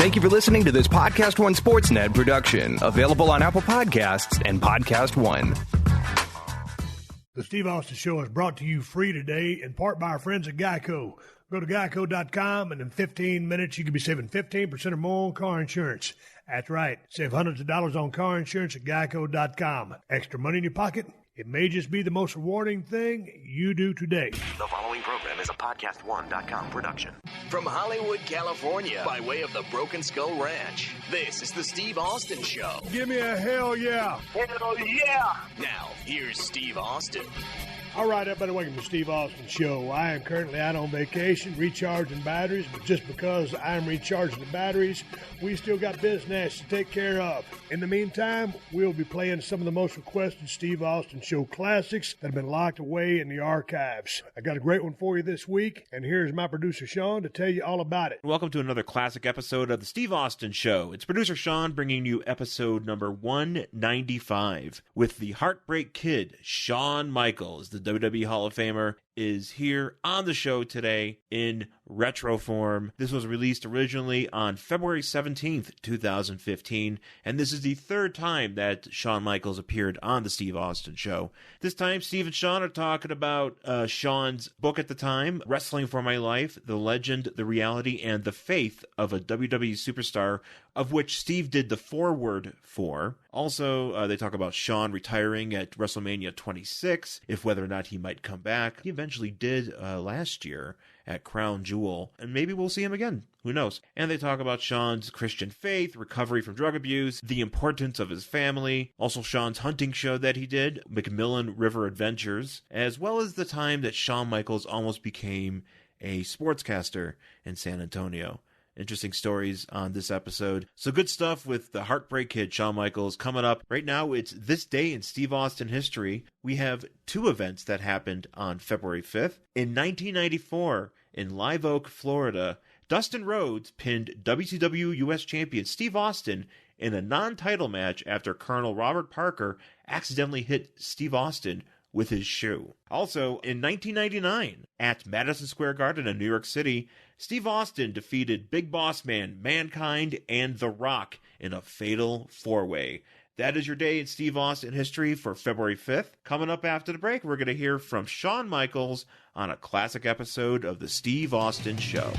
Thank you for listening to this PodcastOne Sportsnet production, available on Apple Podcasts and PodcastOne. The Steve Austin Show is brought to you free today in part by our friends at Geico. Go to geico.com, and in 15 minutes, you could be saving 15% or more on car insurance. That's right. Save hundreds of dollars on car insurance at geico.com. Extra money in your pocket? It may just be the most rewarding thing you do today. The following program is a PodcastOne.com production. From Hollywood, California, by way of the Broken Skull Ranch, this is the Steve Austin Show. Give me a hell yeah. Hell yeah! Now, here's Steve Austin. All right, everybody, welcome to the Steve Austin Show. I am currently out on vacation, recharging batteries, but just because I'm recharging the batteries, we still got business to take care of. In the meantime, we'll be playing some of the most requested Steve Austin Show classics that have been locked away in the archives. I got a great one for you this week, and here's my producer, Shawn, to tell you all about it. Welcome to another classic episode of the Steve Austin Show. It's producer Shawn bringing you episode number 195 with the Heartbreak Kid, Shawn Michaels, the WWE Hall of Famer, is here on the show today in retro form. This was released originally on February 17th, 2015, and this is the third time that Shawn Michaels appeared on the Steve Austin Show. This time, Steve and Shawn are talking about Shawn's book at the time, Wrestling for My Life, The Legend, the Reality, and the Faith of a WWE Superstar, of which Steve did the foreword for. Also, they talk about Shawn retiring at Wrestlemania 26, if whether or not he might come back. He eventually did last year at Crown Jewel, and maybe we'll see him again. Who knows? And they talk about Shawn's Christian faith, recovery from drug abuse, the importance of his family, also Shawn's hunting show that he did, Macmillan River Adventures, as well as the time that Shawn Michaels almost became a sportscaster in San Antonio. Interesting stories on this episode. So good stuff with the Heartbreak Kid, Shawn Michaels, coming up. Right now, it's This Day in Steve Austin History. We have two events that happened on February 5th. In 1994, in Live Oak, Florida, Dustin Rhodes pinned WCW US Champion Steve Austin in a non-title match after Colonel Robert Parker accidentally hit Steve Austin with his shoe. Also, in 1999, at Madison Square Garden in New York City, Steve Austin defeated Big Boss Man, Mankind, and The Rock in a fatal four-way. That is your day in Steve Austin history for February 5th. Coming up after the break, we're going to hear from Shawn Michaels on a classic episode of The Steve Austin Show.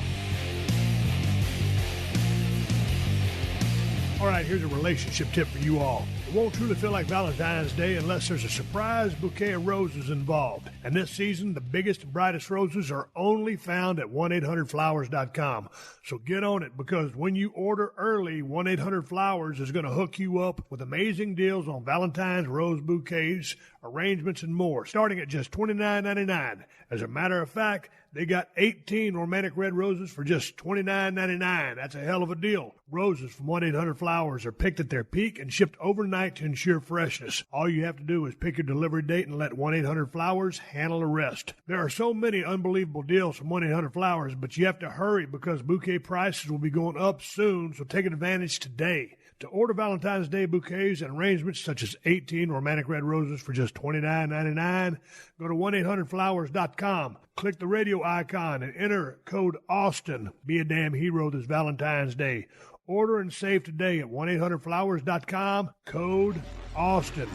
All right, here's a relationship tip for you all. It won't truly feel like Valentine's Day unless there's a surprise bouquet of roses involved. And this season, the biggest and brightest roses are only found at 1-800-Flowers.com. So get on it, because when you order early, 1-800-Flowers is going to hook you up with amazing deals on Valentine's rose bouquets, arrangements, and more, starting at just $29.99. As a matter of fact, they got 18 romantic red roses for just $29.99. That's a hell of a deal. Roses from 1-800-Flowers are picked at their peak and shipped overnight to ensure freshness. All you have to do is pick your delivery date and let 1-800-Flowers handle the rest. There are so many unbelievable deals from 1-800-Flowers, but you have to hurry because bouquet prices will be going up soon, so take advantage today. To order Valentine's Day bouquets and arrangements such as 18 romantic red roses for just $29.99, go to 1-800-Flowers.com. Click the radio icon and enter code AUSTIN. Be a damn hero this Valentine's Day. Order and save today at 1-800-Flowers.com, code AUSTIN.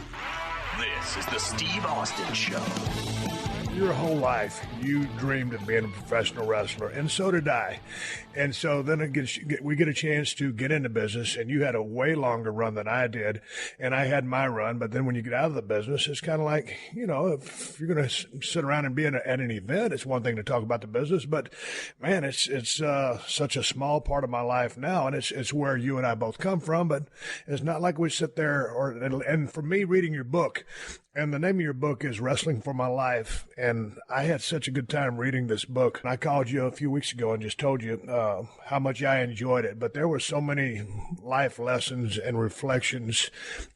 This is the Steve Austin Show. Your whole life, you dreamed of being a professional wrestler, and so did I. And so then we get a chance to get into business, and you had a way longer run than I did, and I had my run. But then when you get out of the business, it's kind of like, you know, if you're going to sit around and be at an event, it's one thing to talk about the business. But, man, it's such a small part of my life now, and it's where you and I both come from. But it's not like we sit there, and for me, reading your book, and the name of your book is Wrestling for My Life. And I had such a good time reading this book. I called you a few weeks ago and just told you how much I enjoyed it. But there were so many life lessons and reflections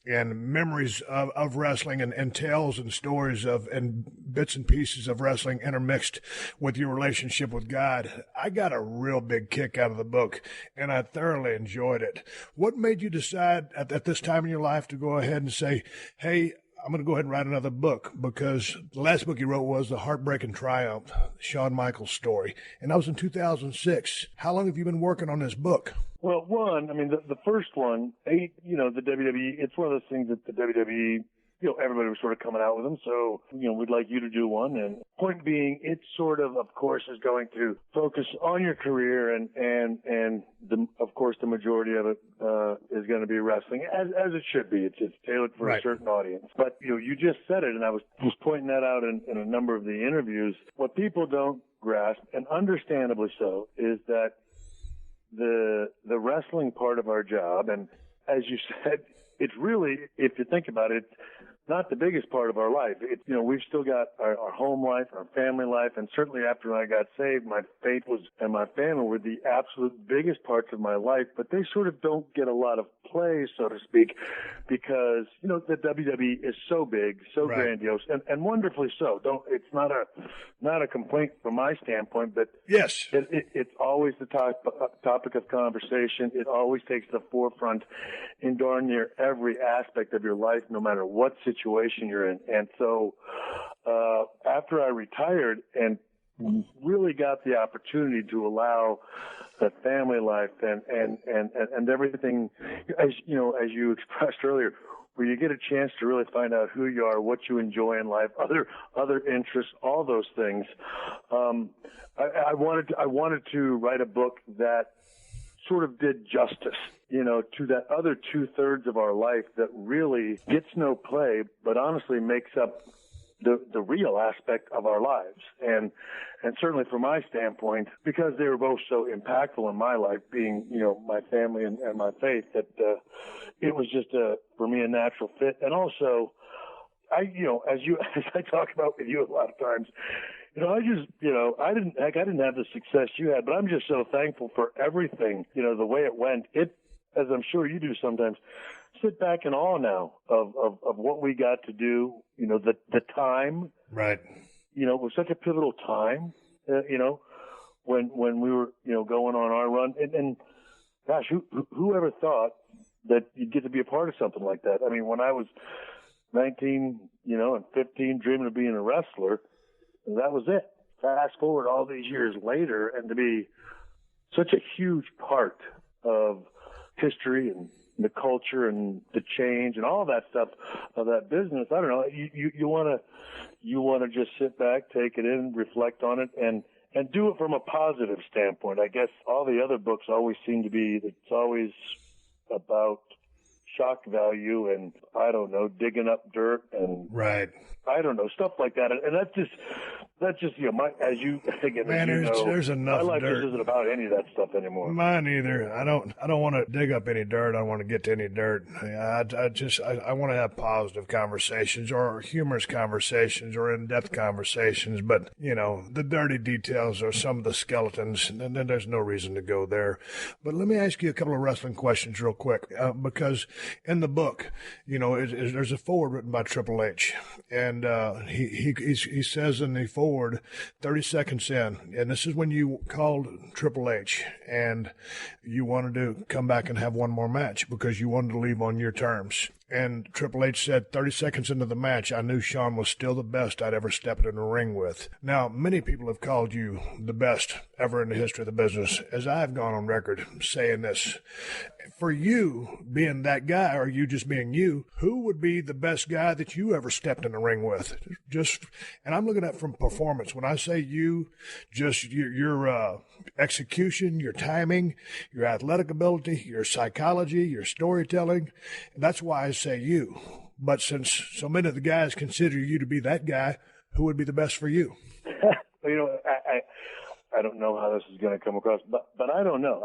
and memories of wrestling and tales and stories and bits and pieces of wrestling intermixed with your relationship with God. I got a real big kick out of the book, and I thoroughly enjoyed it. What made you decide at this time in your life to go ahead and say, hey, I'm going to go ahead and write another book, because the last book you wrote was The Heartbreak and Triumph, Shawn Michaels story. And that was in 2006. How long have you been working on this book? Well, the first one, the WWE, it's one of those things that the WWE, everybody was sort of coming out with them. So, we'd like you to do one. And point being, it sort of course, is going to focus on your career, and of course, the majority of it is going to be wrestling, as it should be. It's tailored for a certain audience. But, you just said it, and I was pointing that out in a number of the interviews. What people don't grasp, and understandably so, is that the wrestling part of our job, and as you said, it's really, if you think about it, not the biggest part of our life. We've still got our home life, our family life, and certainly after I got saved, my faith and my family were the absolute biggest parts of my life, but they sort of don't get a lot of play, so to speak, because, the WWE is so big, so grandiose, and wonderfully so. It's not a complaint from my standpoint, but yes, it's always the topic of conversation. It always takes the forefront in darn near every aspect of your life, no matter what situation you're in. And so after I retired and really got the opportunity to allow the family life and everything, as you expressed earlier, where you get a chance to really find out who you are, what you enjoy in life, other interests, all those things. I wanted to write a book that sort of did justice, to that other 2/3 of our life that really gets no play, but honestly makes up the real aspect of our lives. And certainly from my standpoint, because they were both so impactful in my life, being, my family and my faith, that it was just for me a natural fit. And also, as I talk about with you a lot of times, I didn't have the success you had, but I'm just so thankful for everything, the way it went. It, as I'm sure you do sometimes, sit back in awe now of what we got to do, the time. Right. It was such a pivotal time, when we were, going on our run. And gosh, who ever thought that you'd get to be a part of something like that? I mean, when I was 19, and 15, dreaming of being a wrestler, that was it. Fast forward all these years later, and to be such a huge part of history and the culture and the change and all that stuff of that business, I don't know. You want to just sit back, take it in, reflect on it, and do it from a positive standpoint. I guess all the other books always seem to be, it's always about shock value and, I don't know, digging up dirt and I don't know, stuff like that. And that's just there's enough my life dirt. just isn't about any of that stuff anymore. Mine either. I don't want to dig up any dirt. I don't want to get to any dirt. I want to have positive conversations or humorous conversations or in-depth conversations. But, the dirty details are some of the skeletons, and then there's no reason to go there. But let me ask you a couple of wrestling questions real quick, because in the book, there's a foreword written by Triple H, and he says in the foreword, 30 seconds in, and this is when you called Triple H and you wanted to come back and have one more match because you wanted to leave on your terms. And Triple H said, 30 seconds into the match, I knew Shawn was still the best I'd ever stepped in a ring with. Now, many people have called you the best ever in the history of the business, as I've gone on record saying this. For you being that guy, or you just being you, who would be the best guy that you ever stepped in the ring with? And I'm looking at from performance. When I say you, just your execution, your timing, your athletic ability, your psychology, your storytelling. That's why I say you. But since so many of the guys consider you to be that guy, who would be the best for you? I don't know how this is going to come across, but I don't know.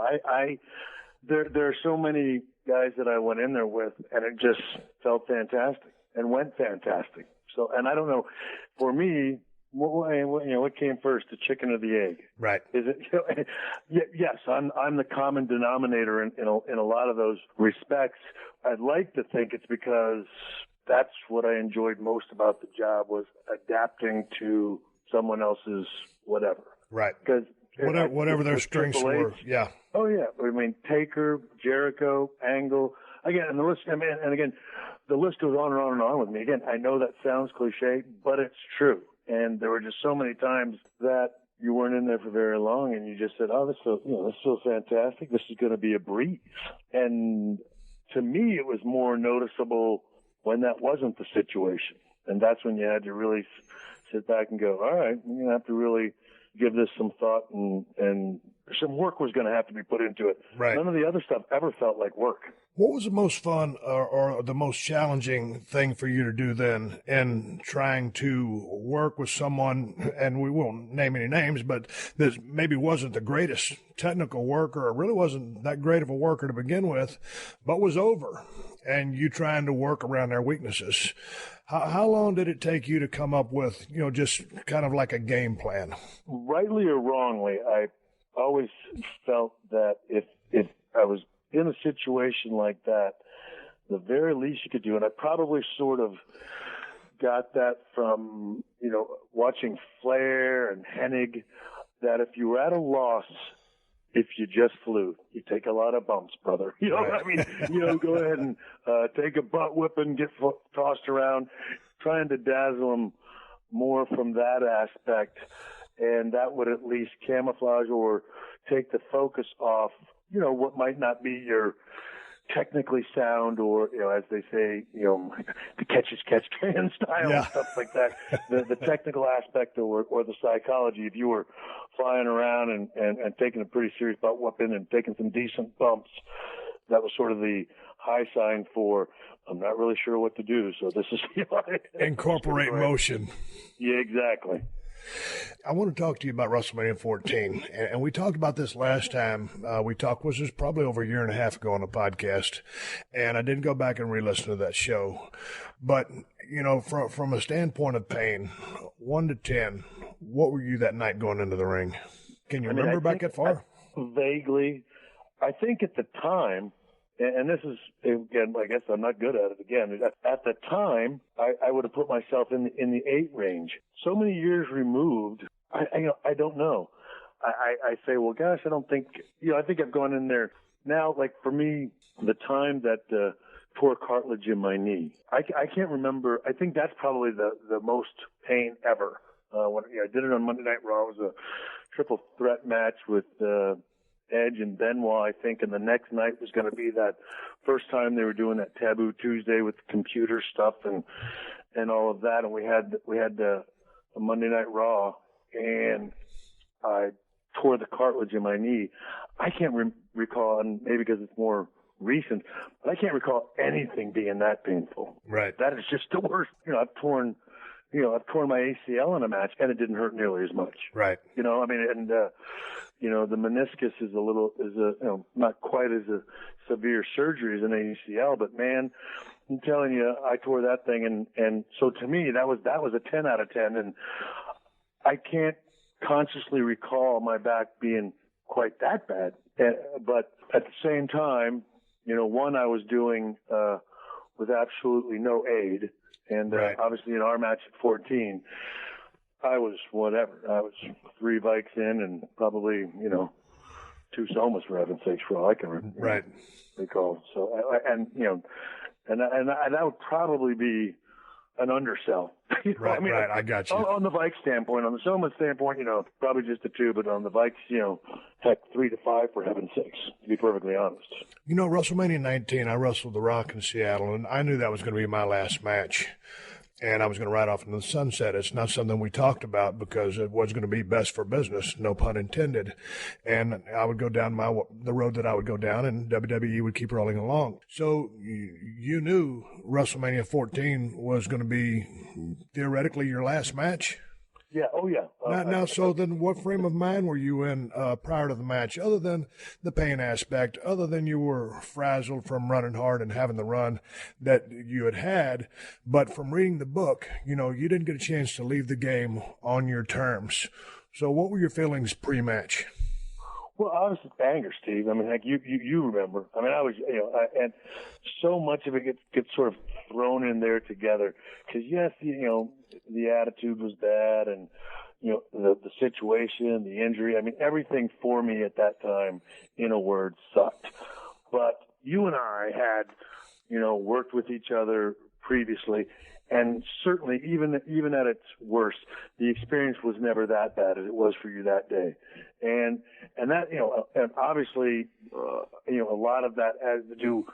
There are so many guys that I went in there with, and it just felt fantastic and went fantastic. So, and I don't know, for me, what came first, the chicken or the egg? Right. Is it? Yes, I'm the common denominator in a lot of those respects. I'd like to think it's because that's what I enjoyed most about the job, was adapting to someone else's whatever. Right. Because whatever their strengths were. Yeah. Oh yeah. I mean, Taker, Jericho, Angle. again, and the list, I mean, and again, the list goes on and on and on with me. Again, I know that sounds cliche, but it's true. And there were just so many times that you weren't in there for very long, and you just said, "Oh, this feels fantastic. This is going to be a breeze." And to me, it was more noticeable when that wasn't the situation, and that's when you had to really sit back and go, "All right, you're going to have to really give this some thought, and some work was going to have to be put into it." Right. None of the other stuff ever felt like work. What was the most fun or the most challenging thing for you to do then in trying to work with someone, and we won't name any names, but that maybe wasn't the greatest technical worker or really wasn't that great of a worker to begin with, but was over, and you trying to work around their weaknesses? How long did it take you to come up with, just kind of like a game plan? Rightly or wrongly, I always felt that if I was in a situation like that, the very least you could do, and I probably sort of got that from, watching Flair and Hennig, that if you were at a loss, if you just flew, you take a lot of bumps, brother. Right. I mean, go ahead and take a butt whipping, get tossed around, trying to dazzle them more from that aspect, and that would at least camouflage or take the focus off, what might not be your technically sound, or, as they say, the catch can style and stuff like that. The technical aspect or the psychology. If you were flying around and taking a pretty serious butt whooping and taking some decent bumps, that was sort of the high sign for, I'm not really sure what to do. So this is incorporate motion. Yeah, exactly. I want to talk to you about WrestleMania 14, and we talked about this last time. Was this probably over a year and a half ago on the podcast, and I didn't go back and re-listen to that show. But, from a standpoint of pain, 1 to 10, what were you that night going into the ring? Can you remember back that far? Vaguely. I think at the time, and this is, again, I guess I'm not good at it again. At the time, I would have put myself in the 8 range. So many years removed, I don't know. I say, well, gosh, I don't think, I think I've gone in there now. Like for me, the time that tore cartilage in my knee, I can't remember. I think that's probably the most pain ever. When I did it on Monday Night Raw, it was a triple threat match with Edge and Benoit, I think, and the next night was going to be that first time they were doing that Taboo Tuesday with computer stuff and all of that, and we had the Monday Night Raw, and I tore the cartilage in my knee. I can't recall, and maybe because it's more recent, but I can't recall anything being that painful. Right. That is just the worst. I've torn my ACL in a match, and it didn't hurt nearly as much. Right. The meniscus is not quite as a severe surgery as an ACL, but man, I'm telling you, I tore that thing, and so to me, that was a 10 out of 10, and I can't consciously recall my back being quite that bad, but at the same time, one I was doing with absolutely no aid, and obviously in our match at 14, I was whatever. I was 3 bikes in and probably, 2 somas for heaven's sakes, for all I can recall. So, and that would probably be an undersell. Right. I got you. On the bike standpoint, on the soma standpoint, probably just a 2, but on the bikes, heck, 3 to 5 for heaven's sakes, to be perfectly honest. WrestleMania 19, I wrestled The Rock in Seattle, and I knew that was going to be my last match. And I was going to ride off into the sunset. It's not something we talked about because it was going to be best for business, no pun intended. And I would go down the road that I would go down, and WWE would keep rolling along. So you knew WrestleMania 14 was going to be theoretically your last match? Yeah. Oh, yeah. So then what frame of mind were you in prior to the match, other than the pain aspect, other than you were frazzled from running hard and having the run that you had, but from reading the book, you didn't get a chance to leave the game on your terms. So what were your feelings pre-match? Well, I was anger, Steve. I mean, like you remember. I mean, I was, and so much of it gets sort of thrown in there together. Because yes, the attitude was bad, and the situation, the injury. I mean, everything for me at that time, in a word, sucked. But you and I had worked with each other previously. And certainly, even at its worst, the experience was never that bad as it was for you that day. And that, and obviously, a lot of that has to do,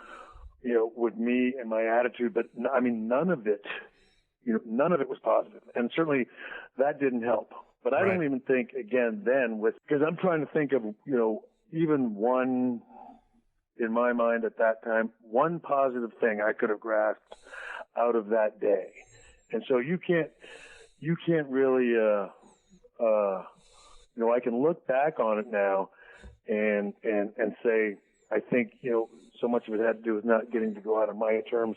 with me and my attitude. But I mean, none of it was positive. And certainly that didn't help. But I don't even think, again, then because I'm trying to think of, even one, in my mind at that time, one positive thing I could have grasped out of that day. And so you can't really, I can look back on it now and say, I think, so much of it had to do with not getting to go out on my terms.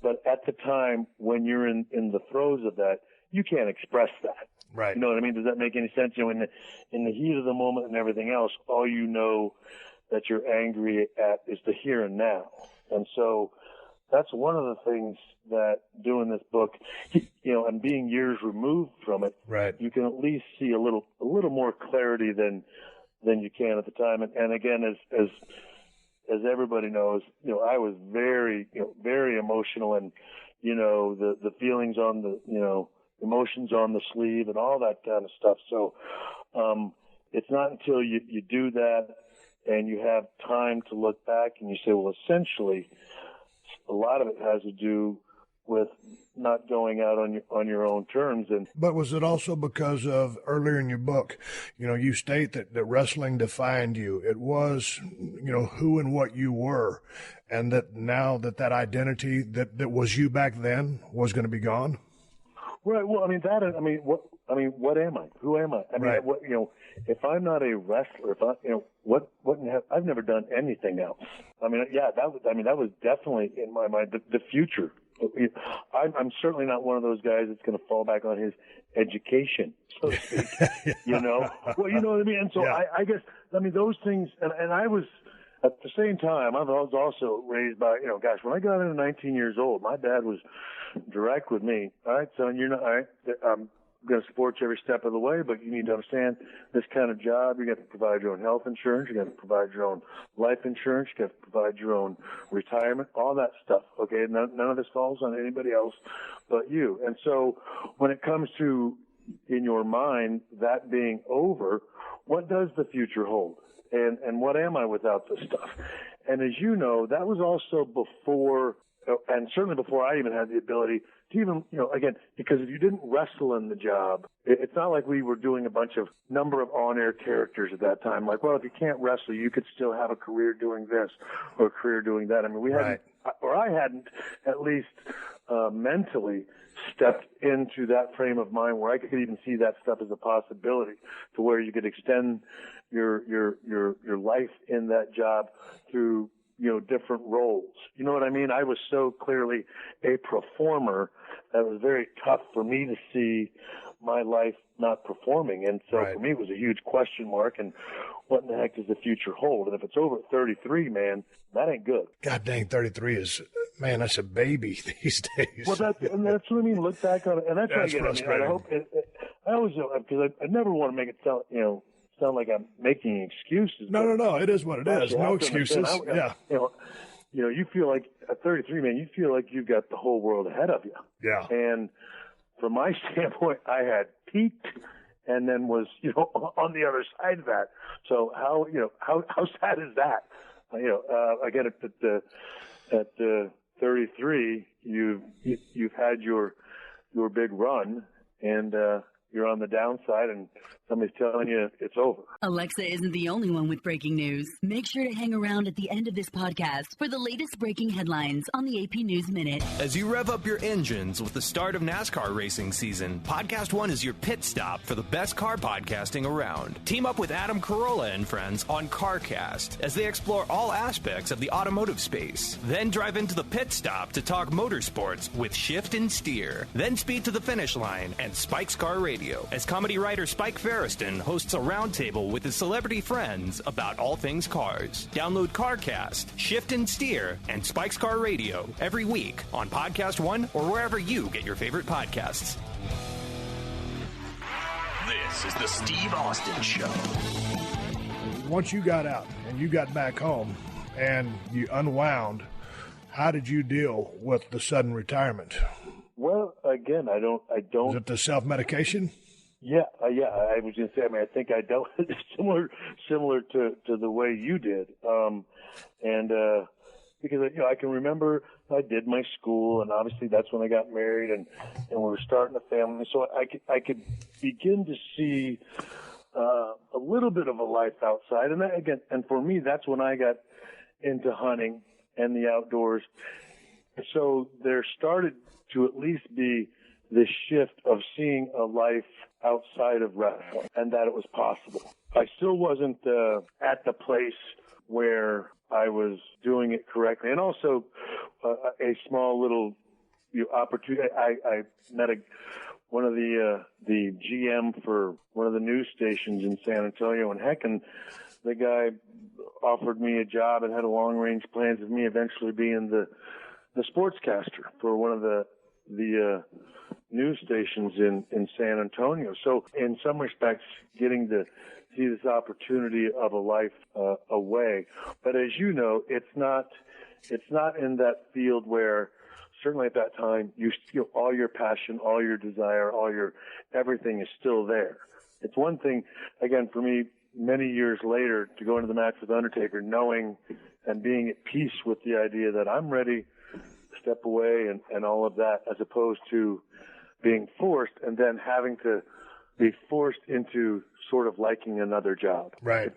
But at the time, when you're in the throes of that, you can't express that. Right. You know what I mean? Does that make any sense? In the heat of the moment and everything else, all that you're angry at is the here and now. And so that's one of the things that doing this book, and being years removed from it, you can at least see a little more clarity than you can at the time. And again, as everybody knows, I was very, very emotional, and the feelings on the, emotions on the sleeve and all that kind of stuff. So it's not until you do that and you have time to look back and you say, well, essentially, a lot of it has to do with not going out on your own terms. But was it also because of, earlier in your book, you state that wrestling defined you? It was, who and what you were, and that now that identity that was you back then was going to be gone? Right. Well, what am I? Who am I? If I'm not a wrestler, I've never done anything else. That was definitely in my mind the future. I'm certainly not one of those guys that's going to fall back on his education, so to speak. Well, you know what I mean. And so I guess those things, and I was at the same time. I was also raised by when I got into 19 years old, my dad was direct with me. All right, son, you're not all right. I'm going to support you every step of the way, but you need to understand this kind of job. You got to provide your own health insurance. You got to provide your own life insurance. You got to provide your own retirement, all that stuff. Okay, none of this falls on anybody else but you. And so, when it comes to in your mind that being over, what does the future hold? And what am I without this stuff? And as you know, that was also before, and certainly before I even had the ability to even, again, because if you didn't wrestle in the job, it's not like we were doing a bunch of number of on-air characters at that time. Like, well, if you can't wrestle, you could still have a career doing this or a career doing that. I mean, we hadn't, or I hadn't at least mentally stepped into that frame of mind where I could even see that stuff as a possibility, to where you could extend your life in that job through different roles. You know what I mean? I was so clearly a performer that it was very tough for me to see my life not performing. And so for me, it was a huge question mark. And what in the heck does the future hold? And if it's over at 33, man, that ain't good. God dang, 33 is, man, that's a baby these days. Well, that's what I mean. Look back on it. And that's what I get. I hope I always, because I never want to make it sound like I'm making excuses. No. It is what it is. No excuses. You feel like at 33, man, you feel like you've got the whole world ahead of you. Yeah. And from my standpoint, I had peaked and then was, on the other side of that. So how sad is that? Again, at 33, you've had your big run, and you're on the downside, and somebody's telling you it's over. Alexa isn't the only one with breaking news. Make sure to hang around at the end of this podcast for the latest breaking headlines on the AP News Minute. As you rev up your engines with the start of NASCAR racing season, PodcastOne is your pit stop for the best car podcasting around. Team up with Adam Carolla and friends on CarCast as they explore all aspects of the automotive space. Then drive into the pit stop to talk motorsports with Shift and Steer. Then speed to the finish line and Spike's Car Radio as comedy writer Spike Ferriston hosts a roundtable with his celebrity friends about all things cars. Download CarCast, Shift and Steer, and Spike's Car Radio every week on PodcastOne or wherever you get your favorite podcasts. This is the Steve Austin Show. Once you got out and you got back home and you unwound, How did you deal with the sudden retirement? Well, again, I don't. Is it the self-medication? Yeah. I was going to say. I mean, I think I dealt with it similar to the way you did, because I can remember I did my school, and obviously that's when I got married, and we were starting a family. So I could begin to see a little bit of a life outside, and for me, that's when I got into hunting and the outdoors. So there started to at least be this shift of seeing a life outside of wrestling, and that it was possible. I still wasn't at the place where I was doing it correctly, and also a small little opportunity. I met one of the GM for one of the news stations in San Antonio, and the guy offered me a job and had a long range plans of me eventually being the sportscaster for one of the news stations in San Antonio. So in some respects, getting to see this opportunity of a life away. But as you know, it's not in that field where, certainly at that time, you feel all your passion, all your desire, everything is still there. It's one thing, again, for me, many years later, to go into the match with Undertaker, knowing and being at peace with the idea that I'm ready to step away and all of that, as opposed to being forced and then having to be forced into sort of liking another job. Right.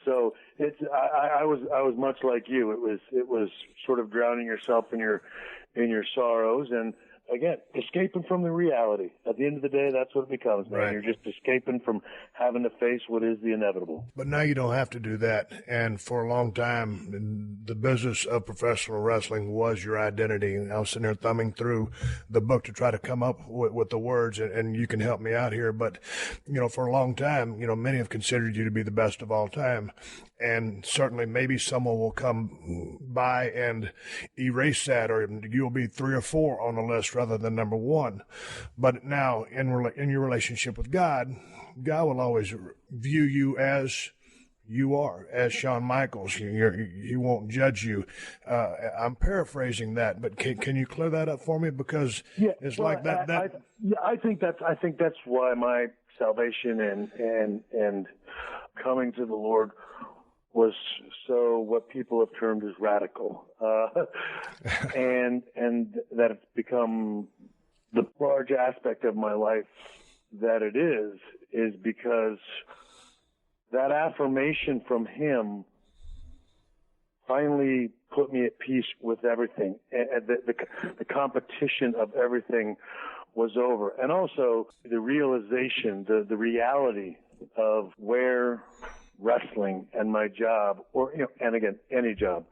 So I was much like you. It was sort of drowning yourself in your sorrows, and again, escaping from the reality. At the end of the day, that's what it becomes, man. Right. You're just escaping from having to face what is the inevitable. But now you don't have to do that. And for a long time, the business of professional wrestling was your identity. And I was sitting there thumbing through the book to try to come up with the words, and you can help me out here. But, for a long time, many have considered you to be the best of all time. And certainly maybe someone will come by and erase that, or you'll be 3 or 4 on the list rather than number 1. But now in your relationship with God will always view you as you are, as Shawn Michaels. He won't judge you. I'm paraphrasing that, but can you clear that up for me? Because it's like that. I think that's why my salvation and coming to the Lord was so what people have termed as radical, and that it's become the large aspect of my life that it is because that affirmation from Him finally put me at peace with everything, and the competition of everything was over, and also the realization, the reality of where wrestling and my job, or and again any job,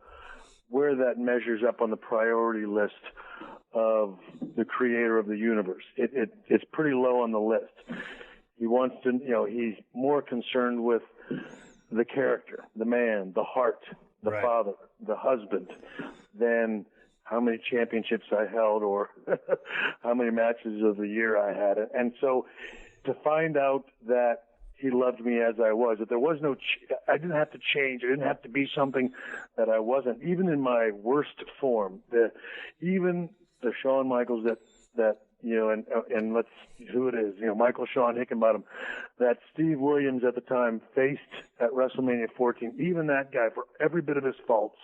where that measures up on the priority list of the Creator of the universe. It's pretty low on the list. He wants to, he's more concerned with the character, the man, the heart, the right. father, the husband, than how many championships I held or how many matches of the year I had. And so to find out that He loved me as I was, that there was no, I didn't have to change. I didn't have to be something that I wasn't, even in my worst form. Even the Shawn Michaels that and let's, who it is, Michael Shawn Hickenbottom, that Steve Williams at the time faced at WrestleMania 14, even that guy, for every bit of his faults,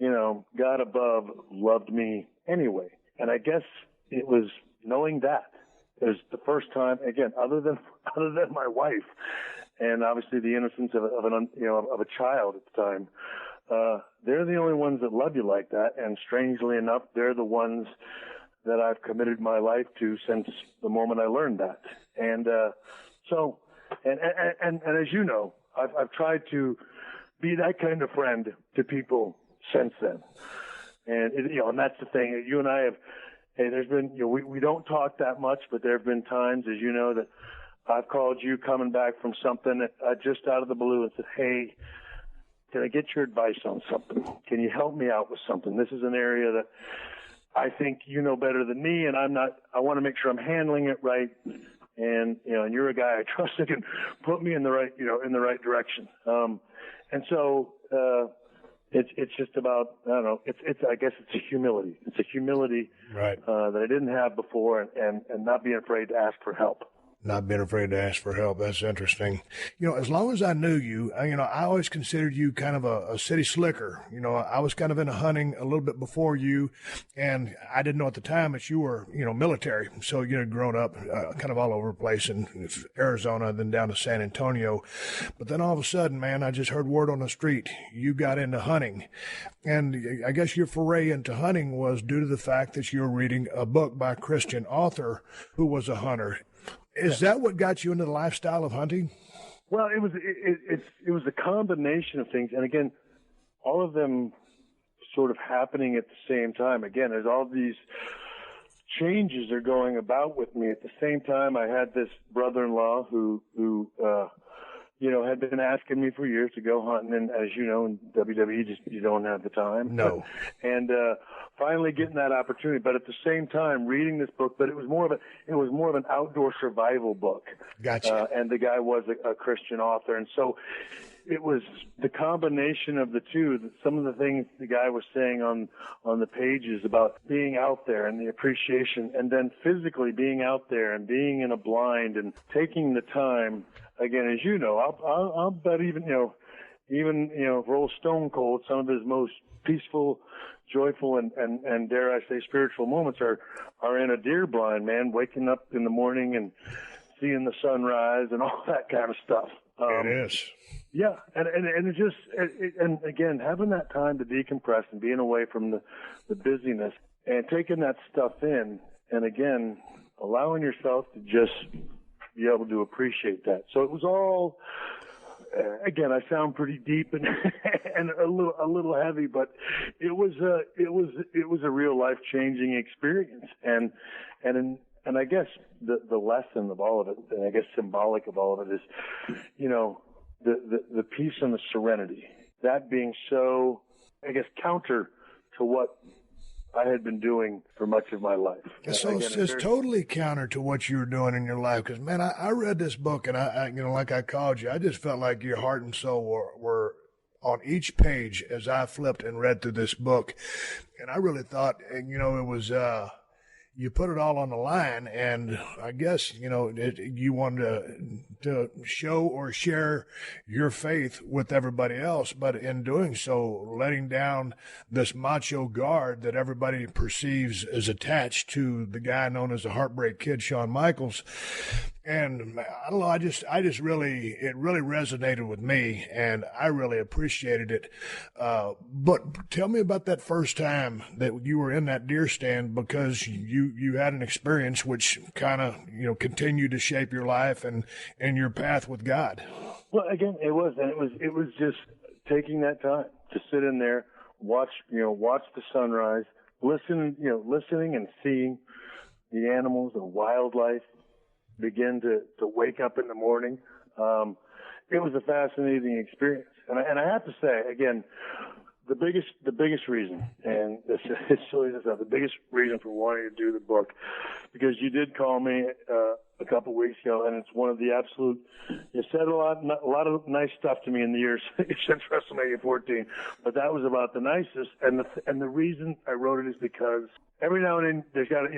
God above loved me anyway. And I guess it was knowing that. It was the first time, again, other than my wife, and obviously the innocence of a child at the time. They're the only ones that love you like that, and strangely enough, they're the ones that I've committed my life to since the moment I learned that. And and as you know, I've tried to be that kind of friend to people since then. And and that's the thing. You and I have. Hey, there's been, we don't talk that much, but there have been times, as you know, that I've called you coming back from something just out of the blue and said, hey, can I get your advice on something? Can you help me out with something? This is an area that I think you know better than me, and I want to make sure I'm handling it right. And, and you're a guy I trust that can put me in the right, in the right direction. And so, It's just about, I don't know, I guess it's a humility. It's a humility right. That I didn't have before, and not being afraid to ask for help. Not being afraid to ask for help. That's interesting. As long as I knew you, I always considered you kind of a city slicker. I was kind of into hunting a little bit before you, and I didn't know at the time that you were, military. So, grown up kind of all over the place in Arizona, then down to San Antonio. But then all of a sudden, man, I just heard word on the street, you got into hunting. And I guess your foray into hunting was due to the fact that you were reading a book by a Christian author who was a hunter. Is that what got you into the lifestyle of hunting? Well, it was a combination of things, and again, all of them sort of happening at the same time. Again, there's all these changes are going about with me at the same time. I had this brother-in-law who had been asking me for years to go hunting, and as you know, in WWE, you don't have the time. No. And finally getting that opportunity, but at the same time reading this book. But it was more of an outdoor survival book. Gotcha. And the guy was a Christian author, and so it was the combination of the two. Some of the things the guy was saying on the pages about being out there and the appreciation, and then physically being out there and being in a blind and taking the time. Again, as you know, I'll bet even for Stone Cold, some of his most peaceful, joyful, and dare I say spiritual moments are in a deer blind, man, waking up in the morning and seeing the sunrise and all that kind of stuff. It is. Yeah, and it just and again, having that time to decompress and being away from the busyness and taking that stuff in, and again, allowing yourself to just be able to appreciate that. So it was all, again, I sound pretty deep and a little heavy, but it was a real life-changing experience, and I guess the lesson of all of it, and I guess symbolic of all of it, is, the peace and the serenity. That being so, I guess, counter to what I had been doing for much of my life. So it's totally counter to what you were doing in your life. Because, man, I read this book, and I like I called you, I just felt like your heart and soul were on each page as I flipped and read through this book. And I really thought, it was, you put it all on the line, and I guess, you wanted to show or share your faith with everybody else, but in doing so, letting down this macho guard that everybody perceives as attached to the guy known as the Heartbreak Kid, Shawn Michaels. And I don't know, it really resonated with me, and I really appreciated it. But tell me about that first time that you were in that deer stand, because you had an experience which kind of, continued to shape your life and your path with God. Well, again, it was just taking that time to sit in there, watch the sunrise, listening and seeing the animals, the wildlife begin to wake up in the morning. It was a fascinating experience, and I have to say, again, the biggest reason, and it's silly to say, the biggest reason for wanting to do the book, because you did call me a couple weeks ago, and it's one of the absolute. You said a lot of nice stuff to me in the years since WrestleMania 14, but that was about the nicest. And the reason I wrote it is because every now and then there's got to,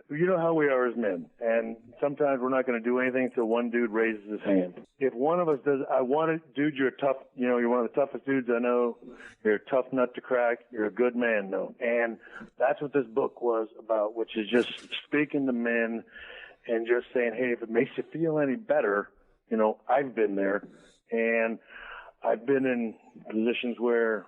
you know how we are as men, and sometimes we're not going to do anything until one dude raises his hand. If one of us does, I want it, dude, you're tough. You're one of the toughest dudes I know. You're a tough nut to crack. You're a good man, though. And that's what this book was about, which is just speaking to men and just saying, hey, if it makes you feel any better, I've been there, and I've been in positions where,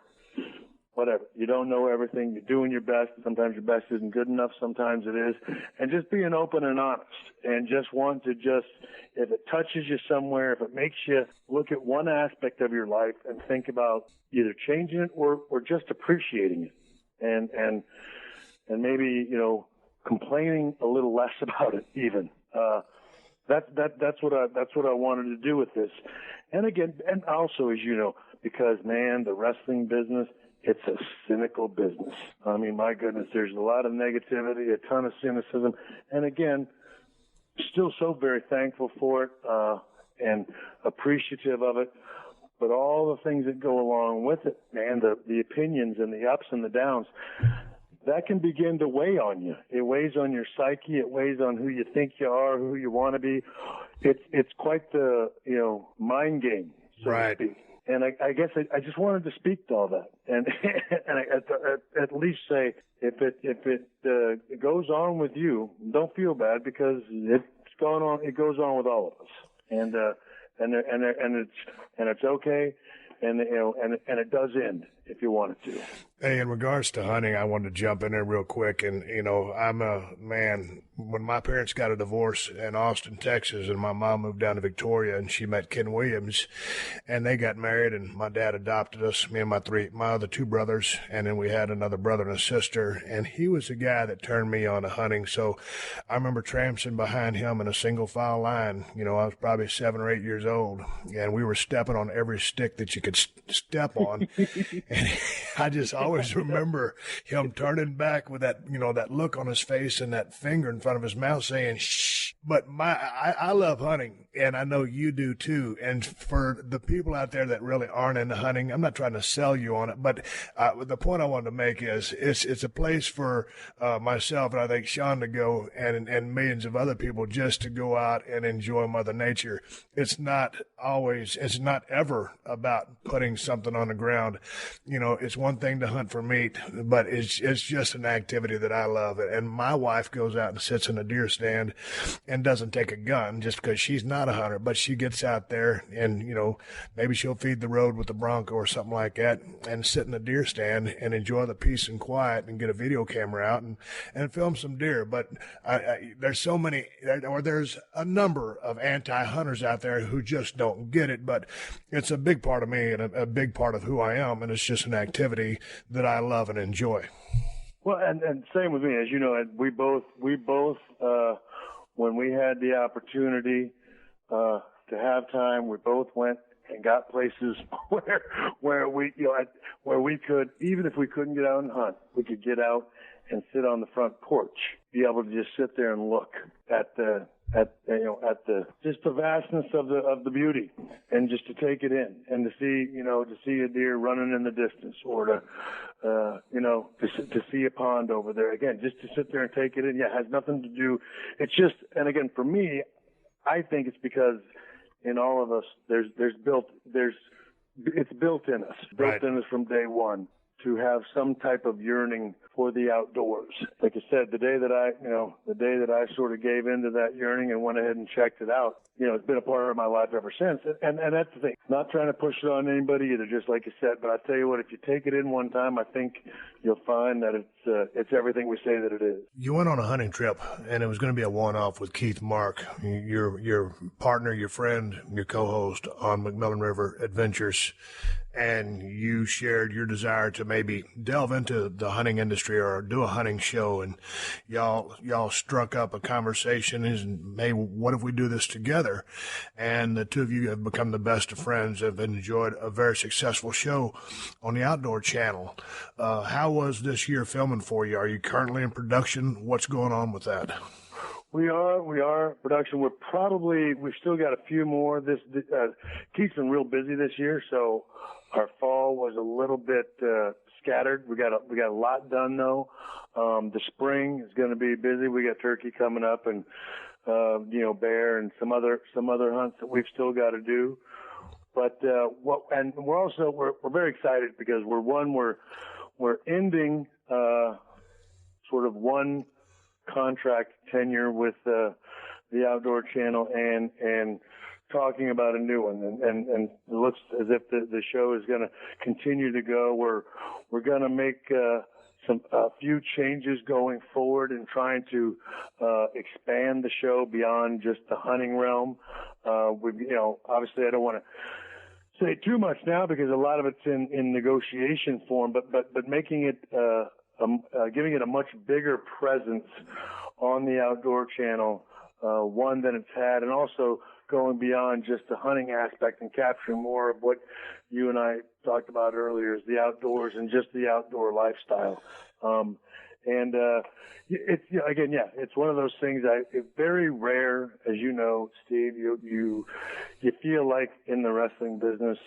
whatever, you don't know everything, you're doing your best, sometimes your best isn't good enough, sometimes it is, and just being open and honest, and just want to if it touches you somewhere, if it makes you look at one aspect of your life and think about either changing it or just appreciating it, and maybe, complaining a little less about it even. That's what I wanted to do with this. And again, and also, as you know, because, man, the wrestling business, it's a cynical business. I mean, my goodness, there's a lot of negativity, a ton of cynicism. And again, still so very thankful for it, and appreciative of it. but all the things that go along with it, man, the opinions and the ups and the downs, that can begin to weigh on you. It weighs on your psyche. It weighs on who you think you are, who you want to be. It's quite the, mind game, so to speak. And I guess I just wanted to speak to all that, and at least say if it goes on with you, don't feel bad, because it's going on. It goes on with all of us, and it's okay, and it does end if you want it to. Hey, in regards to hunting, I wanted to jump in there real quick. And, I'm a man, when my parents got a divorce in Austin, Texas, and my mom moved down to Victoria, and she met Ken Williams, and they got married, and my dad adopted us, me and my other two brothers, and then we had another brother and a sister, and he was the guy that turned me on to hunting. So I remember tramping behind him in a single file line. I was probably 7 or 8 years old, and we were stepping on every stick that you could step on. And I just always remember him turning back with that, that look on his face and that finger in front of his mouth saying, shh. But I love hunting, and I know you do too. And for the people out there that really aren't into hunting, I'm not trying to sell you on it, but the point I wanted to make is it's a place for myself, and I think Shawn, to go, and millions of other people, just to go out and enjoy Mother Nature. It's not ever about putting something on the ground. It's one thing to hunt for meat, but it's just an activity that I love. And my wife goes out and sits in a deer stand and doesn't take a gun just because she's not a hunter, but she gets out there and, maybe she'll feed the road with the Bronco or something like that and sit in a deer stand and enjoy the peace and quiet and get a video camera out and film some deer. But there's a number of anti-hunters out there who just don't get it, but it's a big part of me and a big part of who I am, and it's just an activity that I love and enjoy. Well, and same with me, as you know, we both when we had the opportunity to have time, we both went and got places where we could, even if we couldn't get out and hunt, we could get out and sit on the front porch, be able to just sit there and look at the just the vastness of the beauty, and just to take it in, and to see a deer running in the distance, or to see a pond over there. Again, just to sit there and take it in. Yeah, it has nothing to do. It's just, and again, for me, I think it's because in all of us, it's built in us, built in us from day one, to have some type of yearning for the outdoors. Like I said, the day that I sort of gave into that yearning and went ahead and checked it out, it's been a part of my life ever since. And that's the thing. Not trying to push it on anybody either, just like you said. But I tell you what, if you take it in one time, I think you'll find that it's everything we say that it is. You went on a hunting trip, and it was going to be a one-off with Keith Mark, your partner, your friend, your co-host on McMillan River Adventures. And you shared your desire to maybe delve into the hunting industry or do a hunting show, and y'all struck up a conversation and, hey, what if we do this together? And the two of you have become the best of friends, have enjoyed a very successful show on the Outdoor Channel. How was this year filming for you? Are you currently in production? What's going on with that? We are production. We've still got a few more. Keith's been real busy this year, so our fall was a little bit scattered. We got a lot done though. The spring is going to be busy. We got turkey coming up, and bear, and some other hunts that we've still got to do. But we're very excited because we're ending sort of one contract tenure with the Outdoor Channel and talking about a new one, and it looks as if the show is going to continue to go. We're going to make a few changes going forward and trying to expand the show beyond just the hunting realm. Obviously I don't want to say too much now because a lot of it's in negotiation form, but making it giving it a much bigger presence on the Outdoor Channel, one than it's had, and also going beyond just the hunting aspect and capturing more of what you and I talked about earlier, is the outdoors and just the outdoor lifestyle. It's one of those things. It's very rare, as you know, Steve. You feel like in the wrestling business,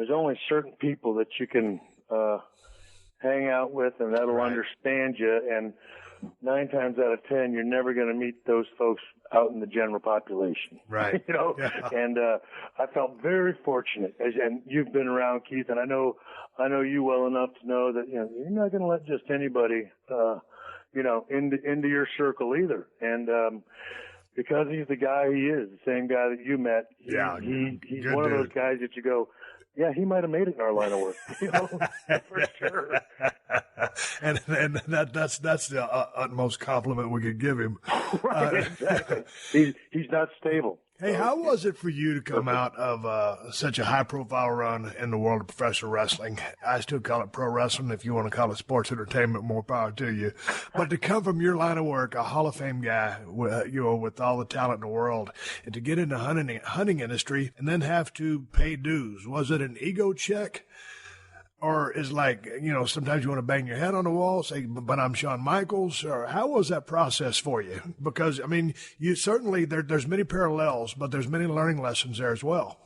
there's only certain people that you can hang out with and that'll understand you. And 9 times out of 10, you're never going to meet those folks out in the general population. Right. And I felt very fortunate. And you've been around, Keith, and I know you well enough to know that, you're not going to let just anybody, into your circle either. And, because he's the guy he is, the same guy that you met. He's one of those guys that you go, yeah, he might have made it in our line of work, for sure. and that's the utmost compliment we could give him. Right, exactly. He's not stable. Hey, how was it for you to come out of such a high-profile run in the world of professional wrestling? I still call it pro wrestling. If you want to call it sports entertainment, more power to you. But to come from your line of work, a Hall of Fame guy, with all the talent in the world, and to get into hunting industry and then have to pay dues, was it an ego check? Or is sometimes you want to bang your head on the wall, say, but I'm Shawn Michaels? Or how was that process for you? Because, you certainly, there's many parallels, but there's many learning lessons there as well.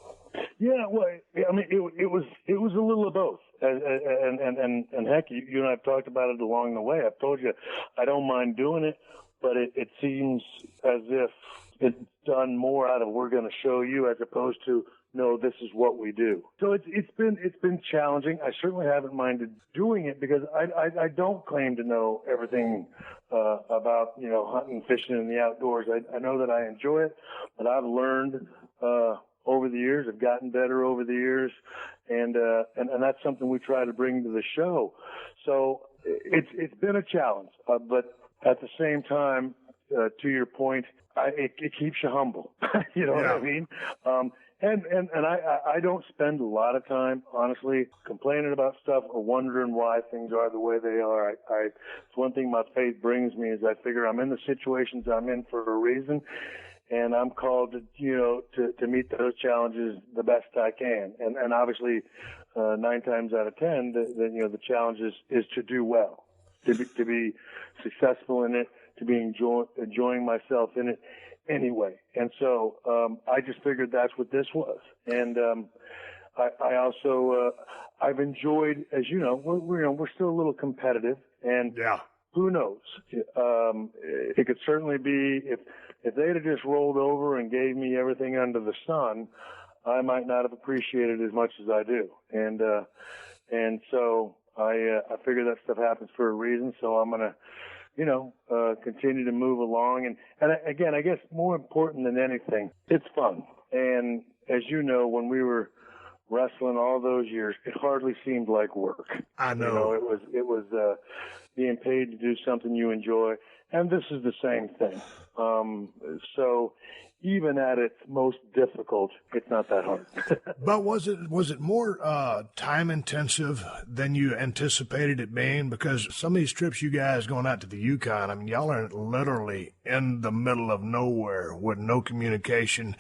Yeah, well, it was a little of both. And heck, you and I have talked about it along the way. I've told you I don't mind doing it, but it seems as if it's done more out of we're going to show you as opposed to, no, this is what we do. So it's been challenging. I certainly haven't minded doing it because I don't claim to know everything about hunting, fishing, and the outdoors. I know that I enjoy it, but I've learned over the years. I've gotten better over the years, and that's something we try to bring to the show. So it's been a challenge, but at the same time, to your point, it keeps you humble. You know what I mean? And I don't spend a lot of time, honestly, complaining about stuff or wondering why things are the way they are. It's one thing my faith brings me is I figure I'm in the situations I'm in for a reason, and I'm called to meet those challenges the best I can. And obviously, 9 times out of 10, the challenge is to do well, to be successful in it, to be enjoying myself in it anyway. And so I just figured that's what this was. And I also I've enjoyed, as you know, we're still a little competitive, and who knows? It could certainly be if they'd have just rolled over and gave me everything under the sun, I might not have appreciated it as much as I do. And so I figure that stuff happens for a reason. So I'm gonna continue to move along. And again, I guess more important than anything, it's fun. And as you know, when we were wrestling all those years, it hardly seemed like work. I know. It was being paid to do something you enjoy. And this is the same thing. So even at its most difficult, it's not that hard. But was it more time intensive than you anticipated it being? Because some of these trips you guys going out to the Yukon, y'all are literally in the middle of nowhere with no communication,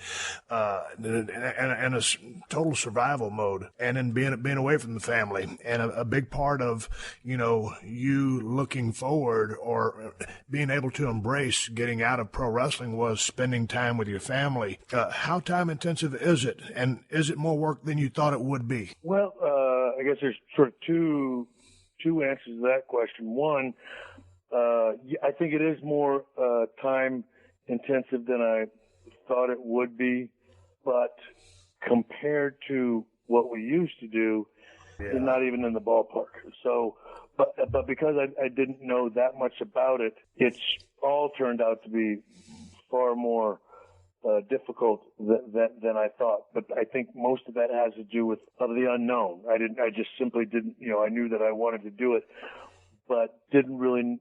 and a total survival mode, and then being away from the family. And a big part of you looking forward or being able to embrace getting out of pro wrestling was spending time with your family. How time intensive is it, and is it more work than you thought it would be? Well, I guess there's sort of two answers to that question. One, I think it is more time intensive than I thought it would be, but compared to what we used to do, it's not even in the ballpark. So, but because I didn't know that much about it, it's all turned out to be far more difficult than I thought. But I think most of that has to do with the unknown. I just simply didn't, I knew that I wanted to do it, but didn't really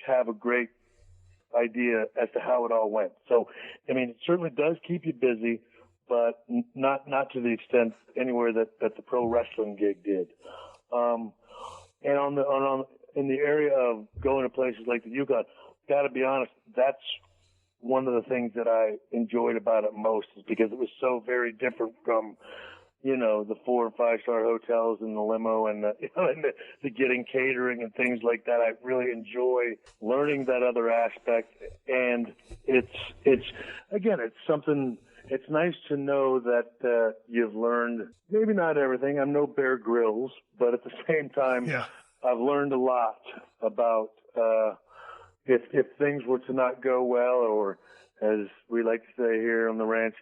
have a great idea as to how it all went. So, it certainly does keep you busy, but not to the extent anywhere that the pro wrestling gig did. And in the area of going to places like the Yukon, got to be honest, that's one of the things that I enjoyed about it most, is because it was so very different from, the 4 and 5 star hotels and the limo and the getting catering and things like that. I really enjoy learning that other aspect. And it's something, it's nice to know that you've learned, maybe not everything. I'm no Bear Grylls, but at the same time, I've learned a lot about if things were to not go well, or as we like to say here on the ranch,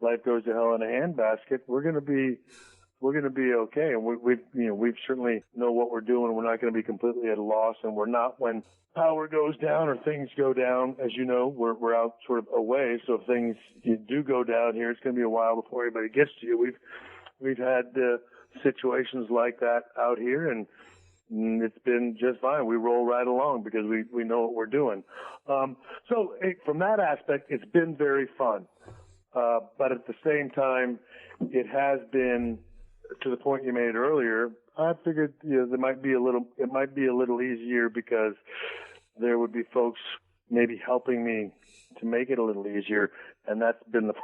life goes to hell in a handbasket. We're going to be okay, and we certainly know what we're doing. We're not going to be completely at a loss, and we're not when power goes down or things go down. As you know, we're out sort of away. So if things do go down here, it's going to be a while before anybody gets to you. We've had situations like that out here, and it's been just fine. We roll right along because we know what we're doing. So from that aspect, it's been very fun. But at the same time, it has been, to the point you made earlier, I figured it might be a little easier because there would be folks maybe helping me to make it a little easier, and that's been the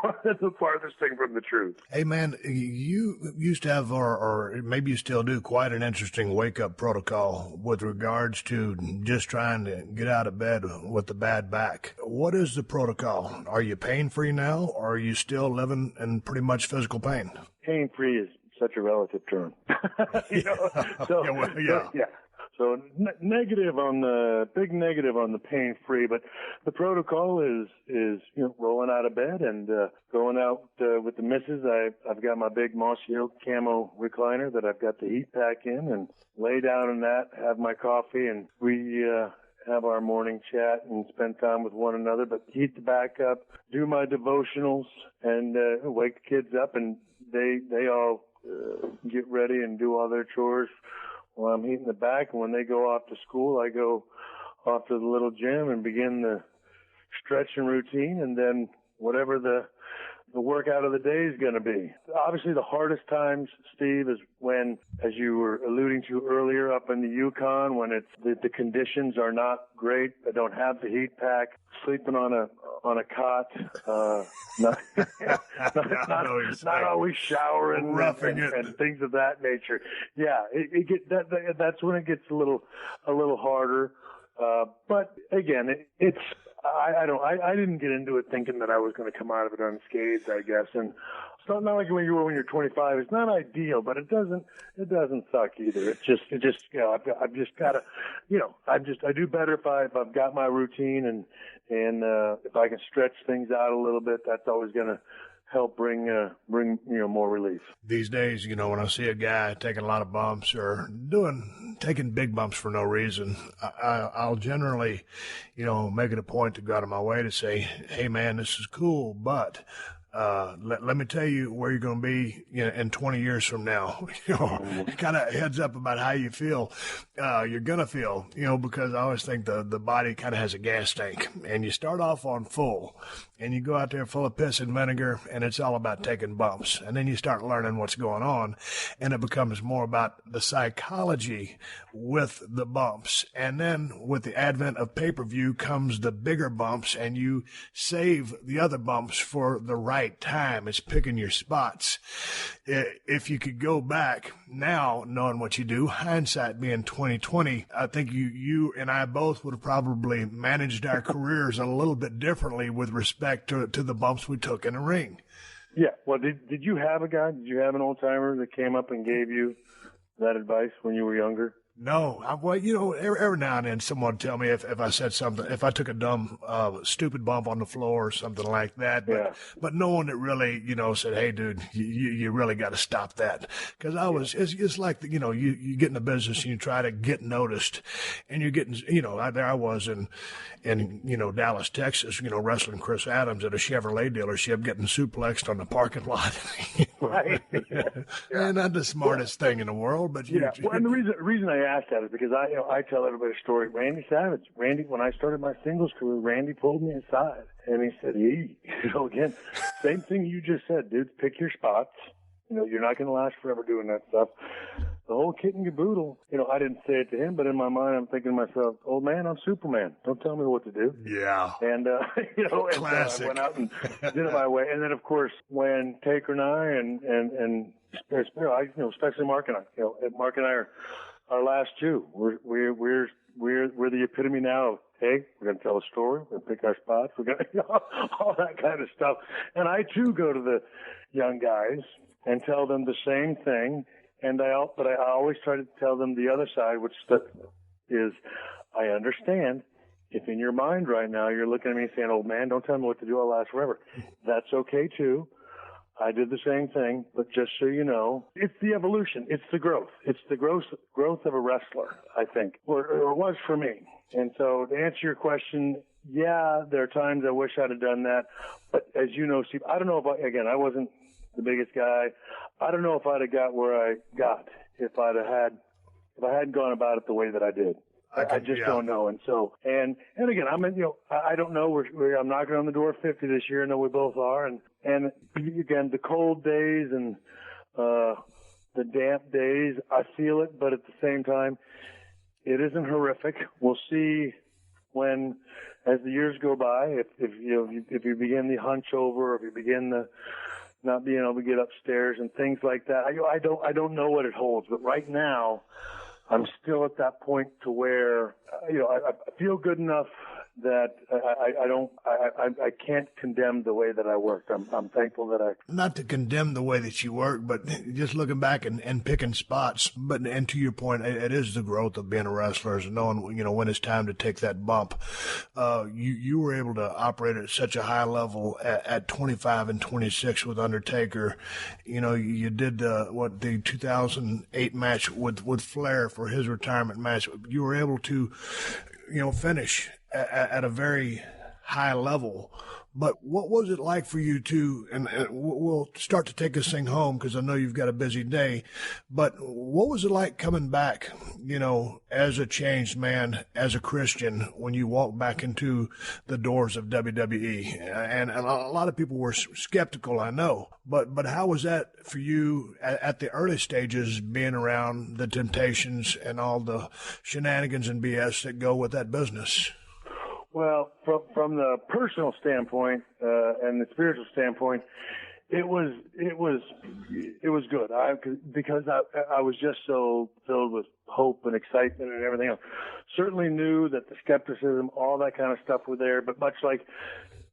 farthest thing from the truth. Hey, man, you used to have, or maybe you still do, quite an interesting wake-up protocol with regards to just trying to get out of bed with the bad back. What is the protocol? Are you pain-free now, or are you still living in pretty much physical pain? Pain-free is such a relative term. So negative on the big negative on the pain-free, but the protocol is rolling out of bed and going out with the missus. I've got my big Moss Yield camo recliner that I've got the heat pack in, and lay down in that, have my coffee, and we have our morning chat and spend time with one another. But heat the back up, do my devotionals, and wake the kids up, and they all get ready and do all their chores while I'm heating the back. And when they go off to school, I go off to the little gym and begin the stretching routine, and then whatever the workout of the day is going to be. Obviously, the hardest times, Steve, is when, as you were alluding to earlier, up in the Yukon, when it's the conditions are not great. I don't have the heat pack, sleeping on a cot, not always showering, and things of that nature. Yeah, that's when it gets a little harder. But again, I didn't get into it thinking that I was going to come out of it unscathed, I guess. And it's not like when you're 25. It's not ideal, but it doesn't suck either. I've just got to, I do better if I've got my routine, and if I can stretch things out a little bit, that's always going to help bring more relief. These days, when I see a guy taking a lot of bumps or taking big bumps for no reason, I'll generally, make it a point to go out of my way to say, hey man, this is cool, but let me tell you where you're going to be in 20 years from now. Kind of heads up about how you feel. You're going to feel, because I always think the body kind of has a gas tank, and you start off on full, and you go out there full of piss and vinegar, and it's all about taking bumps. And then you start learning what's going on, and it becomes more about the psychology with the bumps. And then with the advent of pay-per-view comes the bigger bumps, and you save the other bumps for the right time. It's picking your spots. If you could go back now, knowing what you do, hindsight being 2020, I think you and I both would have probably managed our careers a little bit differently with respect to the bumps we took in the ring. Yeah. Well, did you have a guy? Did you have an old timer that came up and gave you that advice when you were younger? No. Every now and then someone would tell me if I said something, if I took a dumb, stupid bump on the floor or something like that. But no one that really, said, hey, dude, you really got to stop that. Because it's like, you get in the business and you try to get noticed, and you're getting, there I was in Dallas, Texas, wrestling Chris Adams at a Chevrolet dealership, getting suplexed on the parking lot. Right. And not the smartest thing in the world, but and the reason I asked that is because I tell everybody a story. Randy Savage, when I started my singles career, Randy pulled me aside and he said, "Hey, again, same thing you just said, dude. Pick your spots. You're not going to last forever doing that stuff. The whole kit and caboodle." I didn't say it to him, but in my mind, I'm thinking to myself, "Old man, I'm Superman. Don't tell me what to do." Yeah. And Classic. I went out and did it my way. And then, of course, when Taker and I and especially Mark and I, Mark and I are our last two. We we're the epitome now of, hey, we're going to tell a story, we're going to pick our spots, we're going to, all that kind of stuff. And I too go to the young guys and tell them the same thing. But I always try to tell them the other side, which is, I understand if in your mind right now you're looking at me saying, "Oh man, don't tell me what to do, I'll last forever." That's okay too. I did the same thing, but just so you know, it's the evolution, it's the growth. It's the growth of a wrestler, I think, or it was for me. And so to answer your question, yeah, there are times I wish I'd have done that. But as you know, Steve, I don't know if I wasn't the biggest guy. I don't know if I'd have got where I got if I hadn't gone about it the way that I did. I just don't know. And so, and again, I don't know. I'm knocking on the door of 50 this year. I know we both are. And again, the cold days and the damp days, I feel it. But at the same time, it isn't horrific. We'll see when, as the years go by, if you begin the hunch over, or if you begin the not being able to get upstairs and things like that. I don't know what it holds, but right now, I'm still at that point to where, I feel good enough that I can't condemn the way that I worked. I'm thankful that not to condemn the way that you work, but just looking back and picking spots. And to your point, it is the growth of being a wrestler, is knowing, when it's time to take that bump. You were able to operate at such a high level at 25 and 26 with Undertaker. You did the 2008 match with Flair for his retirement match. You were able to, finish at a very high level. But what was it like for you to, and we'll start to take this thing home because I know you've got a busy day, but what was it like coming back, as a changed man, as a Christian, when you walked back into the doors of WWE? And a lot of people were skeptical, I know, but how was that for you at the early stages, being around the temptations and all the shenanigans and BS that go with that business? Well, from the personal standpoint and the spiritual standpoint, it was good. Because I was just so filled with hope and excitement and everything else. Certainly knew that the skepticism, all that kind of stuff were there. But much like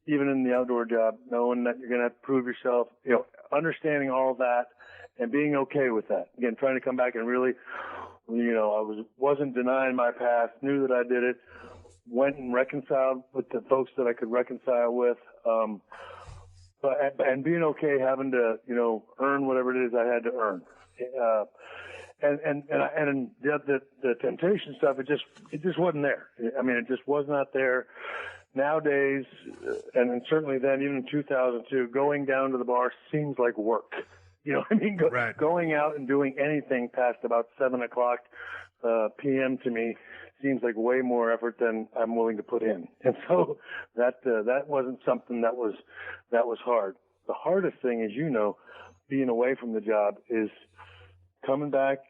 even in the outdoor job, knowing that you're going to have to prove yourself, understanding all that and being okay with that. Again, trying to come back and really, I wasn't denying my past, knew that I did it. Went and reconciled with the folks that I could reconcile with, and being okay having to, earn whatever it is I had to earn, and the temptation stuff, it just wasn't there. I mean, it just was not there. Nowadays, and certainly then, even in 2002, going down to the bar seems like work. Right. Going out and doing anything past about 7:00 p.m. to me seems like way more effort than I'm willing to put in. And so that wasn't something that was hard. The hardest thing is, being away from the job is coming back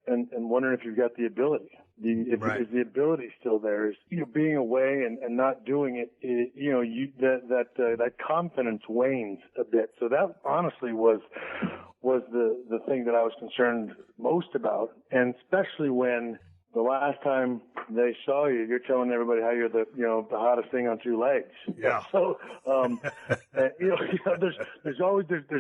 and wondering if you've got the ability. Is the ability still there? Is being away and not doing it? That confidence wanes a bit. So that honestly was the thing that I was concerned most about, and especially when the last time they saw you, you're telling everybody how you're the hottest thing on two legs. Yeah. So there's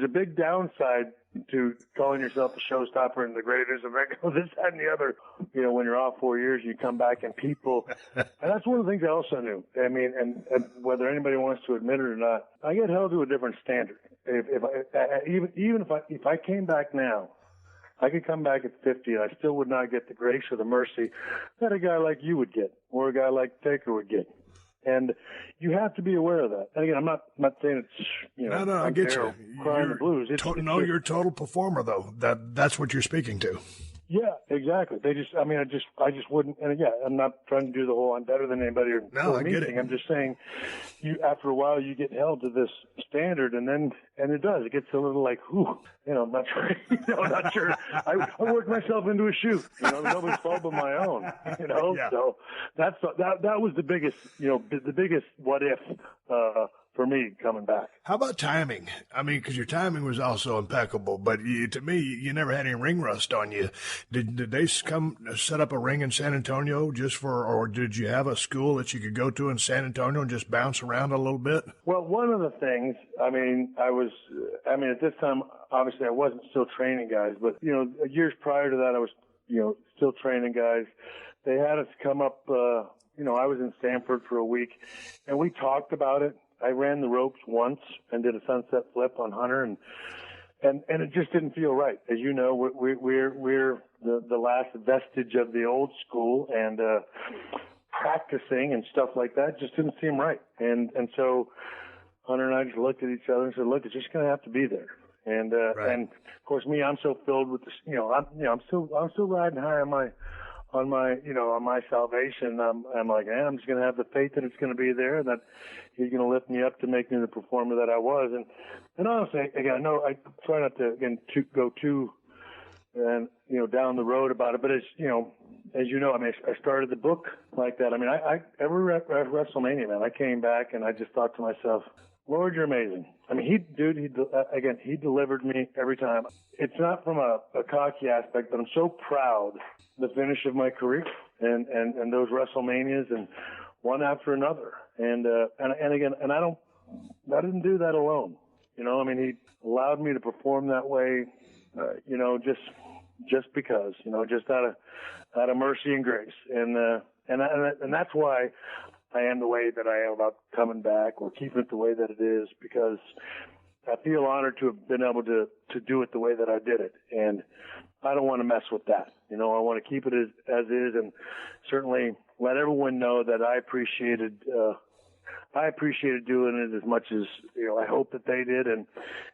a big downside to calling yourself a showstopper and the greatest of this, that, and the other. When you're off 4 years, you come back and people, and that's one of the things I also knew. I mean, and whether anybody wants to admit it or not, I get held to a different standard. If I came back now, I could come back at 50 and I still would not get the grace or the mercy that a guy like you would get, or a guy like Taker would get. And you have to be aware of that. And again, I'm not saying it's, no, I get you. Crying the blues. You're a total performer though. That's what you're speaking to. Yeah, exactly. I just wouldn't. And again, I'm not trying to do the whole I'm better than anybody or I get it. I'm just saying, after a while you get held to this standard, and it does. It gets a little like, I'm not sure. I'm not sure. I worked myself into a shoot. Nobody's fault but my own. Yeah. So that was the biggest, the biggest what if for me coming back. How about timing? I mean, because your timing was also impeccable, but to me, you never had any ring rust on you. Did they come set up a ring in San Antonio or did you have a school that you could go to in San Antonio and just bounce around a little bit? Well, one of the things, at this time, obviously I wasn't still training guys, but, years prior to that, I was, still training guys. They had us come up, I was in Stanford for a week, and we talked about it. I ran the ropes once and did a sunset flip on Hunter, and it just didn't feel right. As you know, we're the last vestige of the old school, and practicing and stuff like that just didn't seem right. And so Hunter and I just looked at each other and said, "Look, it's just going to have to be there." And and of course, me, I'm so filled with this. I'm still riding high on my salvation. I'm like, I'm just going to have the faith that it's going to be there, and that He's going to lift me up to make me the performer that I was. And honestly, again, I know I try not to go too down the road about it, but as you know, I started the book like that. Every WrestleMania, man, I came back and I just thought to myself, Lord, you're amazing. He delivered me every time. It's not from a cocky aspect, but I'm so proud of the finish of my career and those WrestleManias and one after another. And I didn't do that alone. He allowed me to perform that way, just because, just out of mercy and grace. And that's why I am the way that I am about coming back or keeping it the way that it is, because I feel honored to have been able to do it the way that I did it. And I don't want to mess with that. I want to keep it as is, and certainly let everyone know that I appreciated doing it as much as, I hope that they did. And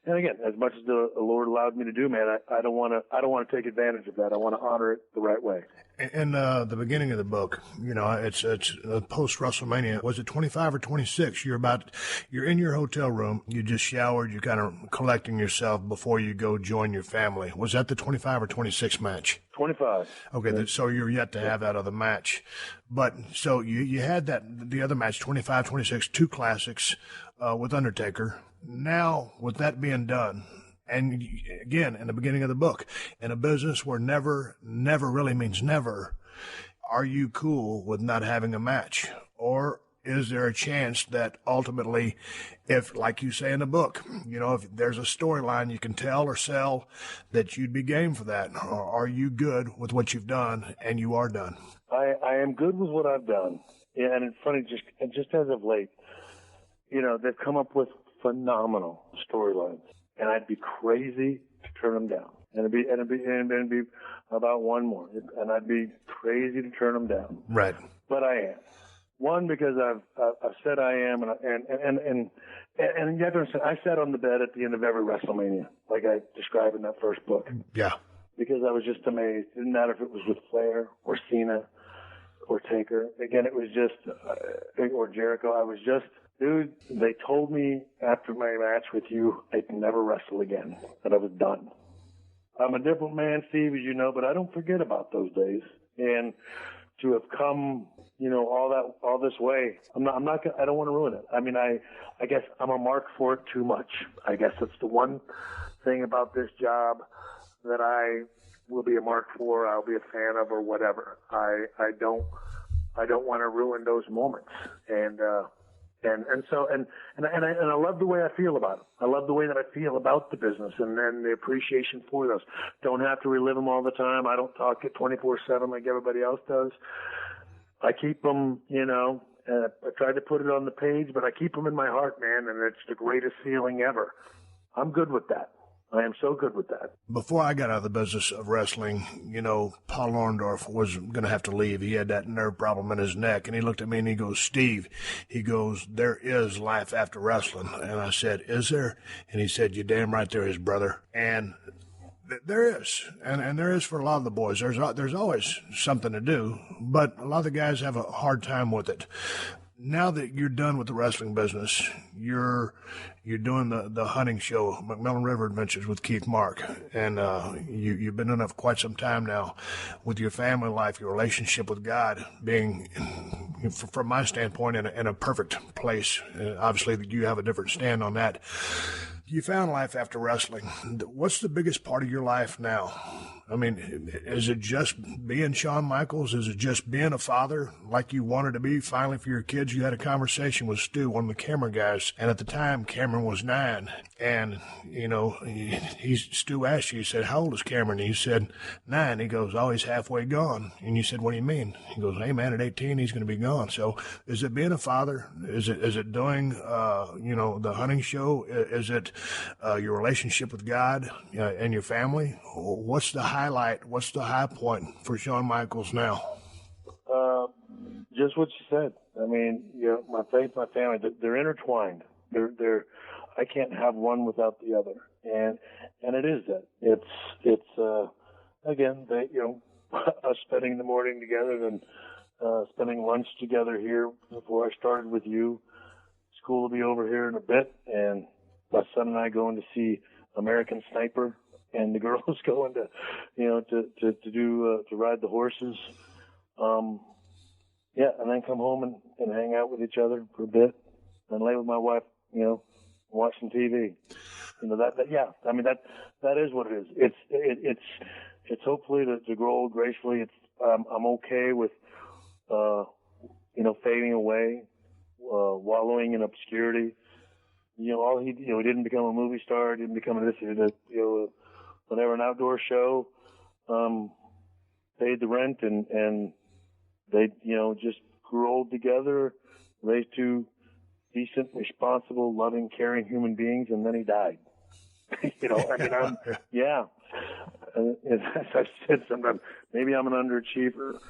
again, as much as the Lord allowed me to do, man, I don't want to take advantage of that. I want to honor it the right way. In the beginning of the book, it's post WrestleMania. Was it 25 or 26? You're in your hotel room. You just showered. You're kind of collecting yourself before you go join your family. Was that the 25 or 26 match? 25. Okay, so you're yet to have that other match. But so you had the other match, 25, 26, two classics with Undertaker. Now, with that being done, and again, in the beginning of the book, in a business where never really means never, are you cool with not having a match? Or is there a chance that ultimately, if, like you say in the book, if there's a storyline you can tell or sell, that you'd be game for that? Or are you good with what you've done and you are done? I am good with what I've done. Yeah, and it's funny, just as of late, they've come up with phenomenal storylines, and I'd be crazy to turn them down. And it'd be about one more, and I'd be crazy to turn them down. Right. But I am. One, because I've said I am, and you have to understand, I sat on the bed at the end of every WrestleMania, like I described in that first book. Yeah. Because I was just amazed. It didn't matter if it was with Flair or Cena or Taker. Again, it was just, or Jericho. I was just, dude, they told me after my match with you, I'd never wrestle again, that I was done. I'm a different man, Steve, as you know, but I don't forget about those days. And to have come, all this way, I don't want to ruin it. I guess I'm a mark for it too much. I guess that's the one thing about this job that I will be a mark for, I'll be a fan of, or whatever. I don't want to ruin those moments. And I love the way I feel about it. I love the way that I feel about the business and then the appreciation for those. Don't have to relive them all the time. I don't talk it 24/7 like everybody else does. I keep them, I try to put it on the page, but I keep them in my heart, man, and it's the greatest feeling ever. I'm good with that. I am so good with that. Before I got out of the business of wrestling, Paul Orndorff was going to have to leave. He had that nerve problem in his neck, and he looked at me and he goes, Steve, there is life after wrestling. And I said, is there? And he said, you're damn right there is, brother. And there is, and there is for a lot of the boys. There's always something to do, but a lot of the guys have a hard time with it. Now that you're done with the wrestling business, you're doing the hunting show, McMillan River Adventures with Keith Mark, and you've been in it for quite some time now. With your family life, your relationship with God being from my standpoint, in a perfect place. Obviously, you have a different stand on that. You found life after wrestling. What's the biggest part of your life now? I mean, is it just being Shawn Michaels? Is it just being a father like you wanted to be finally for your kids? You had a conversation with Stu, one of the camera guys, and at the time, Cameron was 9. And, you know, Stu asked you, he said, how old is Cameron? And you said, 9. He goes, oh, he's halfway gone. And you said, what do you mean? He goes, hey, man, at 18, he's going to be gone. So is it being a father? Is it doing, the hunting show? Is it your relationship with God and your family? What's the highlight? What's the high point for Shawn Michaels now? Just what you said. I mean, my faith, my family, they're intertwined. They're I can't have one without the other. And it is that. It's again, us spending the morning together and spending lunch together here before I started with you. School will be over here in a bit, and my son and I going to see American Sniper, and the girls going to, to ride the horses. And then come home and hang out with each other for a bit, and lay with my wife, watching TV. That is what it is. It's hopefully to grow old gracefully. I'm okay with, fading away, wallowing in obscurity. He didn't become a movie star, didn't become whenever an outdoor show, paid the rent and they, just grew old together, raised 2 decent, responsible, loving, caring human beings, and then he died. As I said sometimes, maybe I'm an underachiever,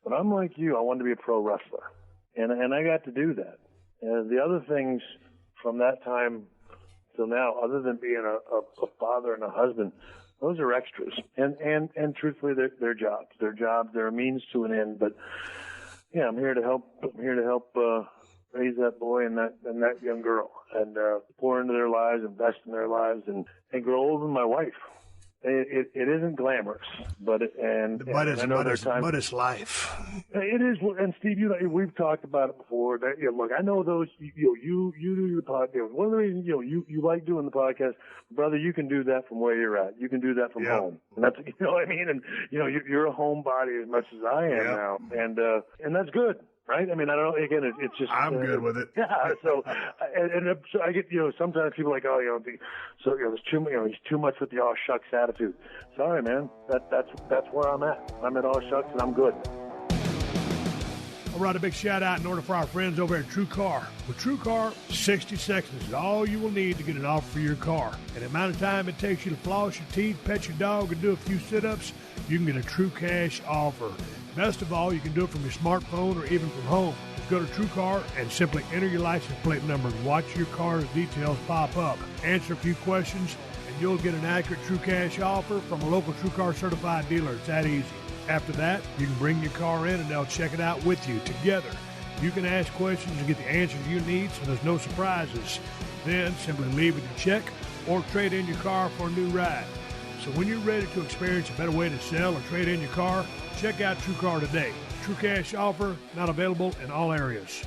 but I'm like you. I wanted to be a pro wrestler, and I got to do that. And the other things from that time till now, other than being a father and a husband, those are extras. And truthfully, they're jobs. They're a means to an end. But yeah, I'm here to help raise that boy and that young girl, and pour into their lives, invest in their lives, and grow old with my wife. It isn't glamorous, but it's life. It is, and Steve, we've talked about it before. That, look, I know those. You do the podcast. One of the reasons you like doing the podcast, brother. You can do that from where you're at. You can do that from home, and that's what I mean. And you're a homebody as much as I am now, and that's good. Right? I mean, I don't know. Again, it's just. I'm good with it. Yeah. So I get, sometimes people are like, there's too much, he's too much with the all shucks attitude. Sorry, man. That's where I'm at. I'm at all shucks and I'm good. All right, a big shout out in order for our friends over at True Car. With True Car, 60 seconds is all you will need to get an offer for your car. And the amount of time it takes you to floss your teeth, pet your dog, and do a few sit-ups, you can get a true cash offer. Best of all, you can do it from your smartphone or even from home. Just go to TrueCar and simply enter your license plate number and watch your car's details pop up. Answer a few questions, and you'll get an accurate True Cash offer from a local TrueCar certified dealer. It's that easy. After that, you can bring your car in and they'll check it out with you together. You can ask questions and get the answers you need, so there's no surprises. Then simply leave with your check or trade in your car for a new ride. So when you're ready to experience a better way to sell or trade in your car, check out TrueCar today. True cash offer, not available in all areas.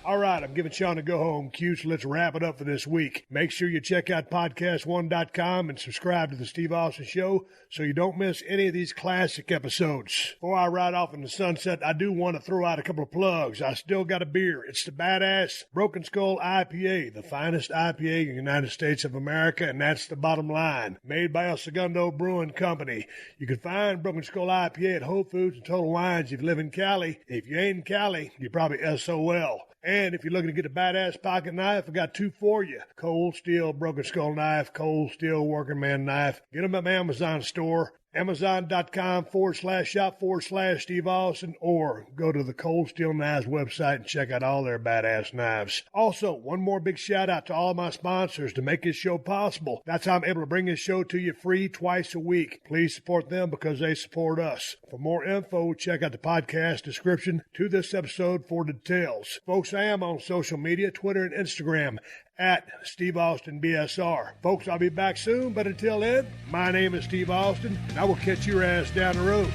All right, I'm giving Shawn a go-home cue, so let's wrap it up for this week. Make sure you check out PodcastOne.com and subscribe to The Steve Austin Show so you don't miss any of these classic episodes. Before I ride off in the sunset, I do want to throw out a couple of plugs. I still got a beer. It's the Badass Broken Skull IPA, the finest IPA in the United States of America, and that's the bottom line. Made by El Segundo Brewing Company. You can find Broken Skull IPA at Whole Foods and Total Wines if you live in Cali. If you ain't in Cali, you're probably SOL. And if you're looking to get a badass pocket knife, I got 2 for you. Cold Steel Broken Skull Knife, Cold Steel Working Man Knife. Get them at my Amazon store. Amazon.com/shop/Steve Austin, or go to the Cold Steel Knives website and check out all their badass knives. Also, one more big shout out to all my sponsors to make this show possible. That's how I'm able to bring this show to you free twice a week. Please support them because they support us. For more info, check out the podcast description to this episode for details. Folks, I am on social media, Twitter and Instagram, at Steve Austin BSR. Folks, I'll be back soon, but until then, my name is Steve Austin, and I will catch your ass down the road.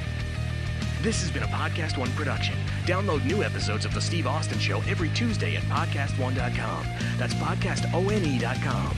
This has been a Podcast One production. Download new episodes of The Steve Austin Show every Tuesday at PodcastOne.com. That's PodcastOne.com.